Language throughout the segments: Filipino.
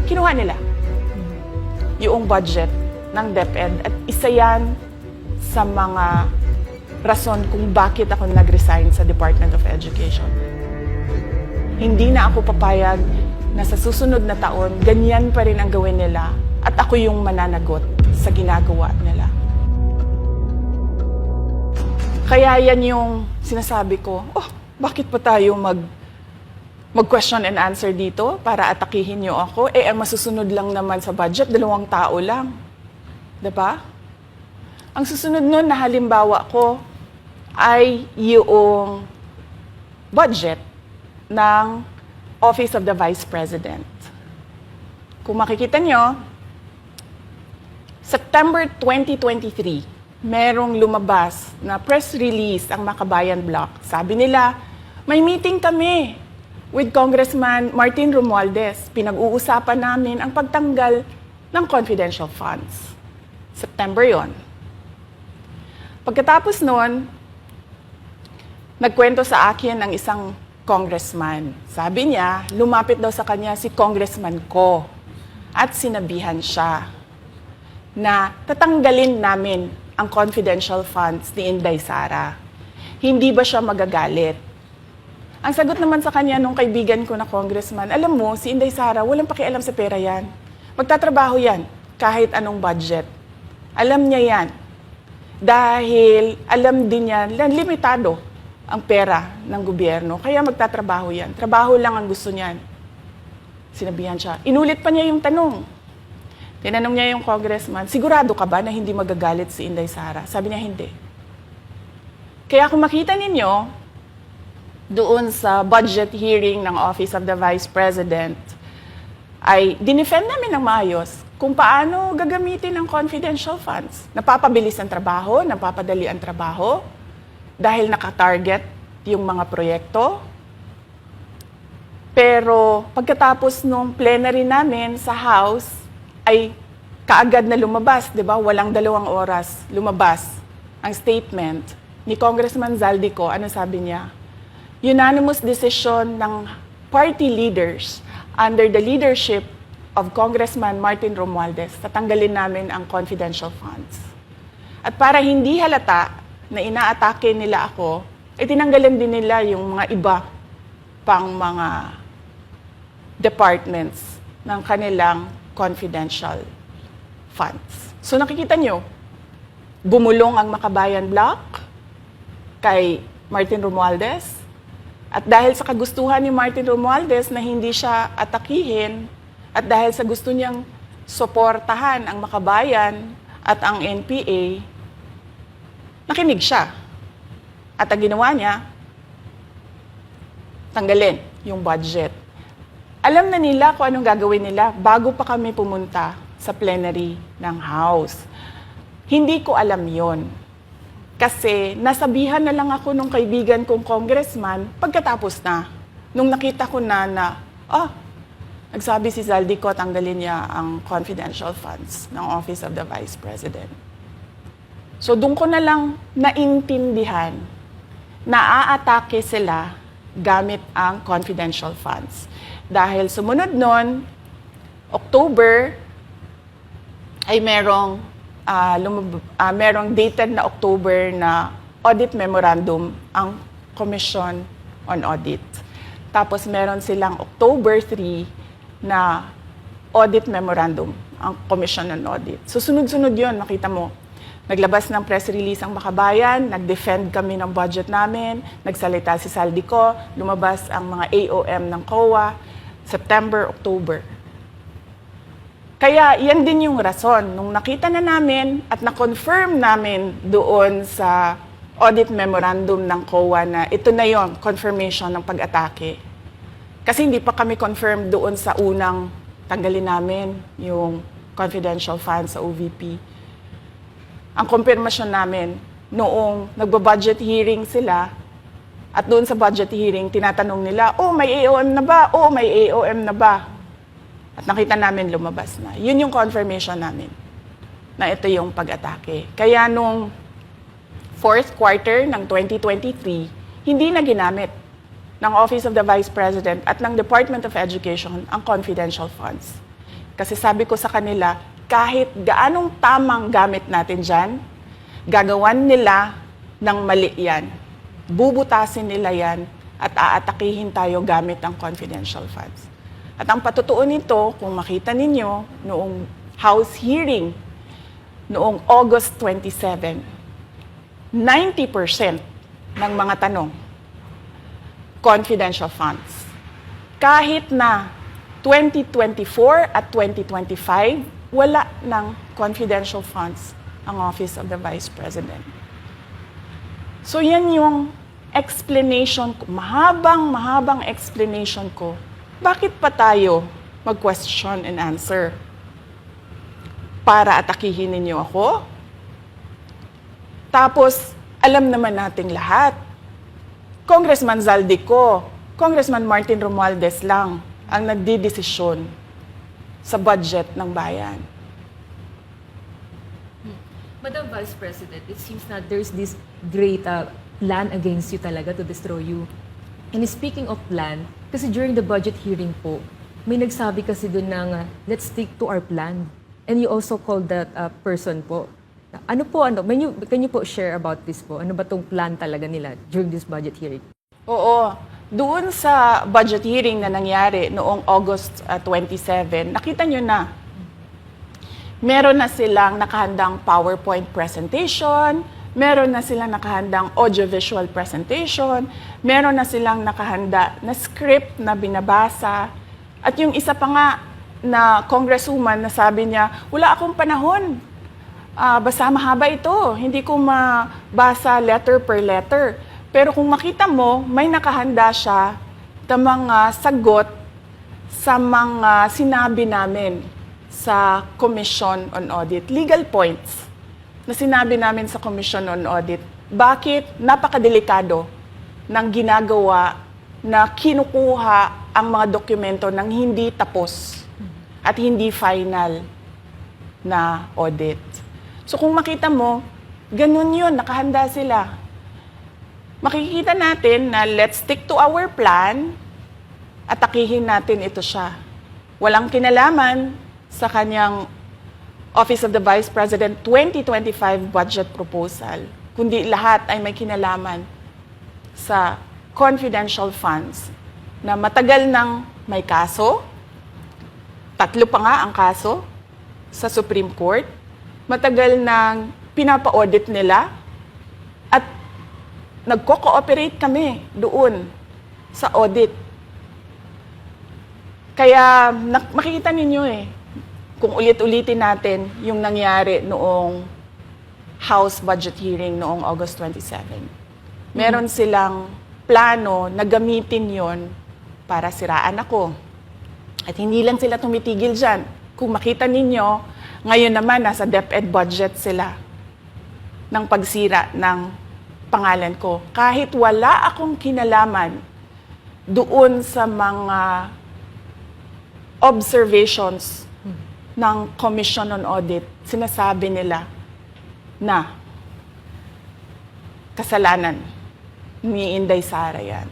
kinuha nila yung budget ng DepEd at isa yan sa mga rason kung bakit ako nag-resign sa Department of Education. Hindi na ako papayag na sa susunod na taon, ganyan pa rin ang gawin nila at ako yung mananagot sa ginagawa nila. Kaya yan yung sinasabi ko, bakit pa tayo mag-question and answer dito para atakihin niyo ako? Ang masusunod lang naman sa budget, 2 tao lang. Diba? Ang susunod nun na halimbawa ko ay yung budget ng Office of the Vice President. Kung makikita nyo, September 2023, merong lumabas na press release ang Makabayan Bloc. Sabi nila, may meeting kami with Congressman Martin Romualdez. Pinag-uusapan namin ang pagtanggal ng confidential funds. September yon. Pagkatapos noon, nagkwento sa akin ng isang congressman. Sabi niya, lumapit daw sa kanya si Congressman Ko at sinabihan siya na tatanggalin namin ang confidential funds ni Inday Sara. Hindi ba siya magagalit? Ang sagot naman sa kanya nung kaibigan ko na congressman, alam mo, si Inday Sara, walang pakialam sa pera yan. Magtatrabaho yan kahit anong budget. Alam niya yan. Dahil alam din niya, limitado ang pera ng gobyerno. Kaya magtatrabaho yan. Trabaho lang ang gusto niyan. Sinabihan siya. Inulit pa niya yung tanong. Tinanong niya yung congressman, sigurado ka ba na hindi magagalit si Inday Sara? Sabi niya, hindi. Kaya kung makita ninyo, doon sa budget hearing ng Office of the Vice President, ay dinefend namin ng maayos kung paano gagamitin ang confidential funds. Napapabilis ang trabaho, napapadali ang trabaho, dahil nakatarget yung mga proyekto. Pero pagkatapos nung plenary namin sa House, ay kaagad na lumabas, di ba? Walang 2 oras lumabas ang statement ni Congressman Zaldico. Ano sabi niya? Unanimous decision ng party leaders under the leadership of Congressman Martin Romualdez, tatanggalin namin ang confidential funds. At para hindi halata na inaatake nila ako, tinanggalan din nila yung mga iba pang mga departments ng kanilang confidential funds. So nakikita nyo, bumulong ang Makabayan Bloc kay Martin Romualdez. At dahil sa kagustuhan ni Martin Romualdez na hindi siya atakihin, at dahil sa gusto niyang suportahan ang Makabayan at ang NPA, nakinig siya. At ang ginawa niya, tanggalin yung budget. Alam na nila kung anong gagawin nila bago pa kami pumunta sa plenary ng House. Hindi ko alam yon. Kasi nasabihan na lang ako nung kaibigan kong congressman pagkatapos na. Nung nakita ko na nagsabi si Zaldico, tanggalin niya ang confidential funds ng Office of the Vice President. So doon ko na lang naintindihan na aatake sila gamit ang confidential funds. Dahil sumunod nun, October, ay merong dated na October na audit memorandum ang Commission on Audit. Tapos meron silang October 3 na audit memorandum ang Commission on Audit. So sunod-sunod yun, makita mo. Naglabas ng press release ang Makabayan, nag-defend kami ng budget namin, nagsalita si Zaldico, lumabas ang mga AOM ng COA, September, October. Kaya yan din yung rason. Nung nakita na namin at na-confirm namin doon sa audit memorandum ng COA na ito na yon, confirmation ng pag-atake. Kasi hindi pa kami confirmed doon sa unang tanggalin namin yung confidential funds sa OVP. Ang confirmation namin, noong nagba-budget hearing sila, at doon sa budget hearing, tinatanong nila, may AOM na ba? May AOM na ba? At nakita namin lumabas na. Yun yung confirmation namin na ito yung pag-atake. Kaya nung fourth quarter ng 2023, hindi na ginamit ng Office of the Vice President at ng Department of Education ang confidential funds. Kasi sabi ko sa kanila, kahit gaanong tamang gamit natin dyan, gagawan nila ng mali yan. Bubutasin nila yan at aatakihin tayo gamit ang confidential funds. At ang patutuo nito, kung makita ninyo, noong House hearing, noong August 27, 90% ng mga tanong, confidential funds. Kahit na 2024 at 2025, wala ng confidential funds ang Office of the Vice President. So yan yung explanation ko, mahabang explanation ko. Bakit pa tayo mag-question and answer? Para atakihin ninyo ako? Tapos, alam naman nating lahat. Congressman Zaldico, Congressman Martin Romualdez lang ang nagdidesisyon sa budget ng bayan. Madam Vice President, it seems na there's this great plan against you talaga to destroy you. And speaking of plan, kasi during the budget hearing po, may nagsabi kasi doon ng let's stick to our plan. And you also called that person po. Ano po, can you po share about this po? Ano ba tong plan talaga nila during this budget hearing? Oo. Doon sa budget hearing na nangyari noong August 27, nakita nyo na. Meron na silang nakahandang PowerPoint presentation, meron na silang nakahandang audiovisual presentation, meron na silang nakahanda na script na binabasa. At yung isa pa nga na congresswoman na sabi niya, wala akong panahon. Basta mahaba ito. Hindi ko mabasa letter per letter. Pero kung makita mo, may nakahanda siya na mga sagot sa mga sinabi namin sa Commission on Audit. Legal points na sinabi namin sa Commission on Audit. Bakit napakadelikado ng ginagawa na kinukuha ang mga dokumento ng hindi tapos at hindi final na audit. So kung makita mo, ganun yun, nakahanda sila. Makikita natin na let's stick to our plan, atakihin natin ito siya. Walang kinalaman sa kanyang Office of the Vice President 2025 budget proposal, kundi lahat ay may kinalaman sa confidential funds na matagal nang may kaso, 3 pa nga ang kaso sa Supreme Court, matagal nang pinapa-audit nila at nagko-cooperate kami doon sa audit. Kaya makikita ninyo kung ulit-ulitin natin yung nangyari noong House budget hearing noong August 27. Meron silang plano na gamitin yon para siraan ako. At hindi lang sila tumitigil dyan. Kung makita ninyo, ngayon naman nasa DepEd budget sila ng pagsira ng pangalan ko. Kahit wala akong kinalaman doon sa mga observations ng Commission on Audit, sinasabi nila na kasalanan ni Inday Sara yan.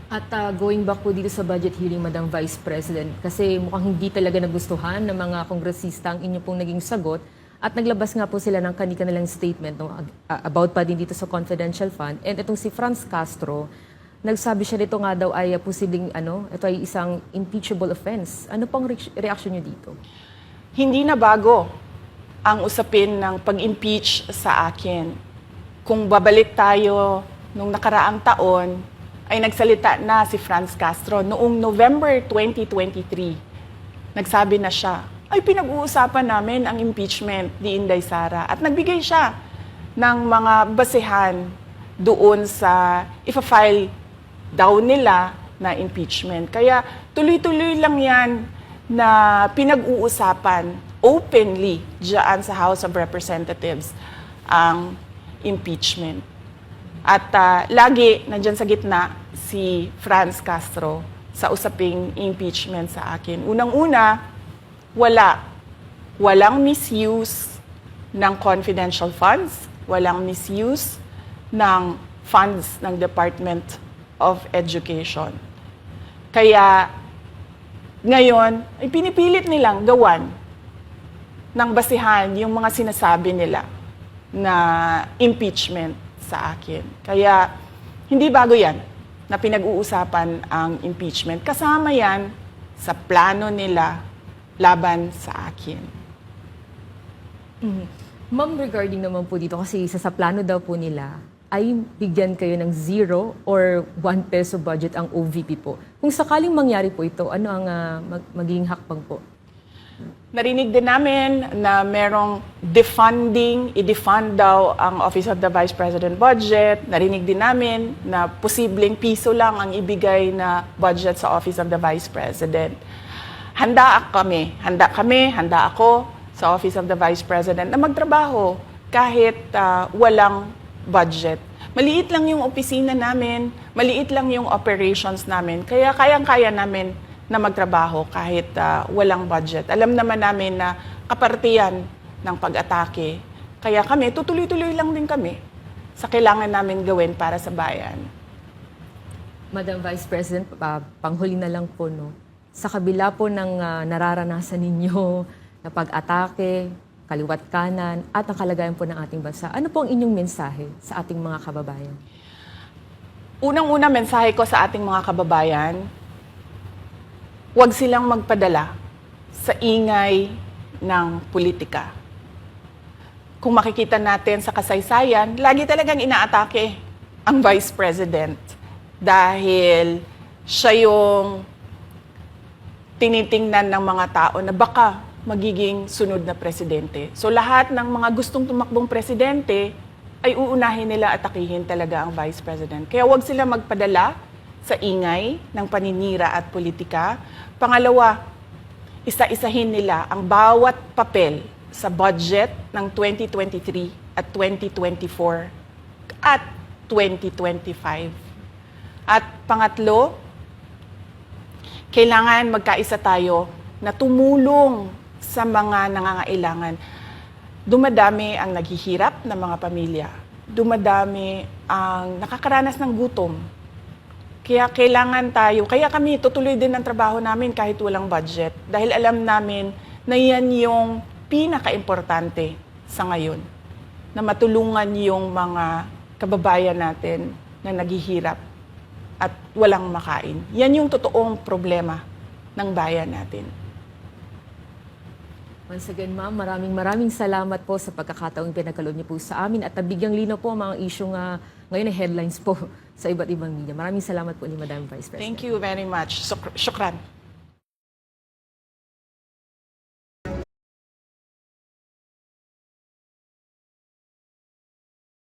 At going back po dito sa budget hearing, Madam Vice President, kasi mukhang hindi talaga nagustuhan ng mga kongresista ang inyo pong naging sagot at naglabas nga po sila ng kanilang statement about pa din dito sa confidential fund. And itong si Franz Castro, nagsabi siya dito nga daw ay posibleng ito ay isang impeachable offense. Ano pong reaction niyo dito? Hindi na bago ang usapin ng pag-impeach sa akin. Kung babalik tayo nung nakaraang taon, ay nagsalita na si Franz Castro noong November 2023. Nagsabi na siya, ay pinag-uusapan namin ang impeachment ni Inday Sara. At nagbigay siya ng mga basehan doon sa ifa-file daw nila na impeachment. Kaya tuloy-tuloy lang yan na pinag-uusapan openly diyan sa House of Representatives ang impeachment. At lagi nandyan sa gitna si Franz Castro sa usaping impeachment sa akin. Unang-una, walang misuse ng confidential funds, walang misuse ng funds ng Department of Education. Kaya ngayon, ay pinipilit nilang gawan ng basihan yung mga sinasabi nila na impeachment sa akin. Kaya hindi bago yan na pinag-uusapan ang impeachment. Kasama yan sa plano nila laban sa akin. Ma'am, regarding naman po dito, kasi sa plano daw po nila, ay bigyan kayo ng 0 or 1 peso budget ang OVP po. Kung sakaling mangyari po ito, ano ang magiging hakbang po? Narinig din namin na merong defunding, i-defund daw ang Office of the Vice President budget. Narinig din namin na posibleng piso lang ang ibigay na budget sa Office of the Vice President. Handa ako sa Office of the Vice President na magtrabaho kahit walang budget. Maliit lang yung opisina namin, maliit lang yung operations namin, kaya kayang-kaya namin na magtrabaho kahit walang budget. Alam naman namin na kapartiyan ng pag-atake. Kaya kami, tutuloy-tuloy lang din kami sa kailangan namin gawin para sa bayan. Madam Vice President, panghuli na lang po, no? Sa kabila po ng nararanasan ninyo na pag-atake, kaliwat kanan, at ang kalagayan po ng ating bansa, ano po ang inyong mensahe sa ating mga kababayan? Unang-una mensahe ko sa ating mga kababayan, huwag silang magpadala sa ingay ng politika. Kung makikita natin sa kasaysayan, lagi talagang inaatake ang Vice President dahil siya yung tinitingnan ng mga tao na baka magiging sunod na presidente. So lahat ng mga gustong tumakbong presidente ay uunahin nila atakihin talaga ang Vice President. Kaya huwag sila magpadala sa ingay ng paninira at politika. Pangalawa, isa-isahin nila ang bawat papel sa budget ng 2023 at 2024 at 2025. At pangatlo, kailangan magkaisa tayo na tumulong sa mga nangangailangan. Dumadami ang naghihirap na mga pamilya. Dumadami ang nakakaranas ng gutom. Kaya kailangan tayo, kaya kami tutuloy din ang trabaho namin kahit walang budget. Dahil alam namin na yan yung pinaka-importante sa ngayon. Na matulungan yung mga kababayan natin na naghihirap at walang makain. Yan yung totoong problema ng bayan natin. Once again, ma'am, maraming salamat po sa pagkakataong pinagkaloob niyo po sa amin at nabigyang linaw po ang mga isyong ngayon ay headlines po sa iba't ibang media. Maraming salamat po ni Madam Vice President. Thank you very much. Shukran.